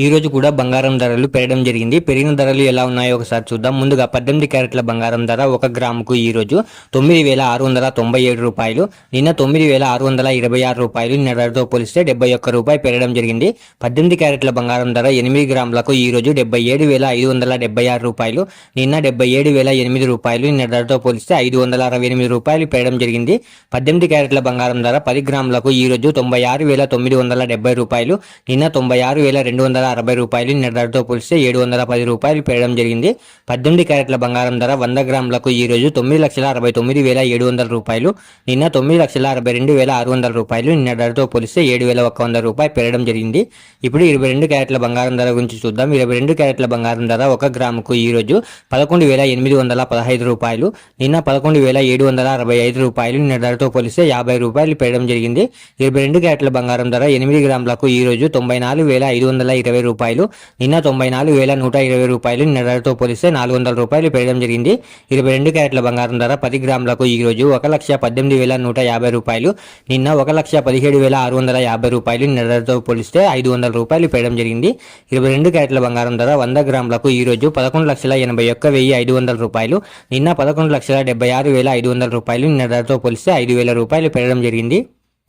ఈ రోజు కూడా బంగారం ధరలు పెరగడం జరిగింది. పెరిగిన ధరలు ఎలా ఉన్నాయో ఒకసారి చూద్దాం. ముందుగా 18 క్యారెట్ల బంగారం ధర 1 గ్రాముకు ఈ రోజు 9697 రూపాయలు, నిన్న 9626 రూపాయలు. నిన్న ధరతో పోలిస్తే 71 రూపాయి పెరగడం జరిగింది. 18 క్యారెట్ల బంగారం ధర 8 గ్రాములకు ఈ రోజు 77,576 రూపాయలు, నిన్న 77,008 రూపాయలు. నిన్న ధరతో పోలిస్తే 568 రూపాయలు పెరగడం జరిగింది. 18 క్యారెట్ల బంగారం ధర 10 గ్రాములకు ఈ రోజు 96,970 రూపాయలు, నిన్న 96,260 రూపాయలు. నిన్న ధరతో పోలిస్తే 710 రూపాయలు పెరగడం జరిగింది. 18 క్యారెట్ల బంగారం ధర 100 గ్రాములకు ఈ రోజు 9,69,700 రూపాయలు, నిన్న 9,62,600 రూపాయలు. నిన్న ధరతో పోలిస్తే 7,100 రూపాయలు పెరగడం జరిగింది. ఇప్పుడు 22 క్యారెట్ల బంగారం ధర గురించి చూద్దాం. 22 క్యారెట్ల బంగారం ధర 1 గ్రాముకు ఈ రోజు 11,815 రూపాయలు, నిన్న 11,765 రూపాయలు. నిన్న ధరతో పోలిస్తే 50 రూపాయలు పెరగడం జరిగింది. 22 క్యారెట్ల బంగారం ధర 8 గ్రాములకు ఈ రోజు 94,520 రూపాయలు, నిన్న 94,120 రూపాయలు. నిన్న ధరతో పోలిస్తే 400 రూపాయలు పెరగడం జరిగింది. 22 క్యారెట్ల బంగారం ధర 10 గ్రాములకు ఈ రోజు 1,18,150 రూపాయలు, నిన్న 1,17,650 రూపాయలు. నిన్న ధరతో పోలిస్తే 500 రూపాయలు పెరగడం జరిగింది. 22 క్యారెట్ల బంగారం ధర 100 గ్రాములకు ఈ రోజు 11,81,500 రూపాయలు, నిన్న 11,76,500 రూపాయలు. నిన్న ధరతో పోలిస్తే 5,000 రూపాయలు పెరగడం జరిగింది.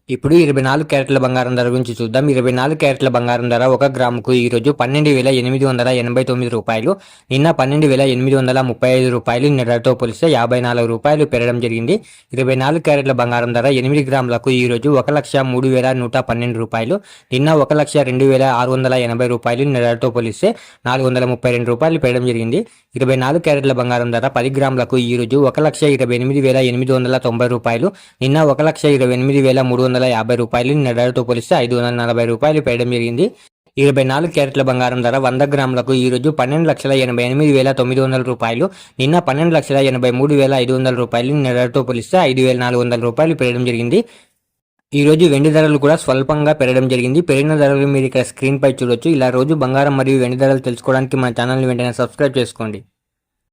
ఇప్పుడు 24 క్యారెట్ల బంగారం ధర గురించి చూద్దాం. 24 క్యారెట్ల బంగారం ధర 1 గ్రాముకు ఈ రోజు 12,889 రూపాయలు, నిన్న 12,835 రూపాయలు. నిన్న ధరతో పోలిస్తే 54 రూపాయలు పెరగడం జరిగింది. 24 క్యారెట్ల బంగారం ధర 8 గ్రాములకు ఈ రోజు 1,03,112 రూపాయలు, నిన్న 1,02,680 రూపాయలు. నిన్న ధరతో పోలిస్తే 432 రూపాయలు పెరగడం జరిగింది. 24 క్యారెట్ల బంగారం ధర 10 గ్రాములకు ఈ రోజు 1,28,890 రూపాయలు, నిన్న 1,28,350 రూపాయలు. నిన్న ధరతో పోలిస్తే 540 రూపాయలు పెరగడం జరిగింది. 24 క్యారెట్ల బంగారం ధర 100 గ్రాములకు ఈ రోజు 12,88,900 రూపాయలు, నిన్న 12,83,500 రూపాయలు. నిన్న ధరతో పోలిస్తే 5,400 రూపాయలు పెరగడం జరిగింది. ఈ రోజు వెండి ధరలు కూడా స్వల్పంగా పెరగడం జరిగింది. పెరిగిన ధరలు మీరు ఇక్కడ స్క్రీన్ పై చూడొచ్చు. ఇలా రోజు బంగారం మరియు వెండి ధరలు తెలుసుకోవడానికి మన ఛానల్ని వెంటనే సబ్స్క్రైబ్ చేసుకోండి.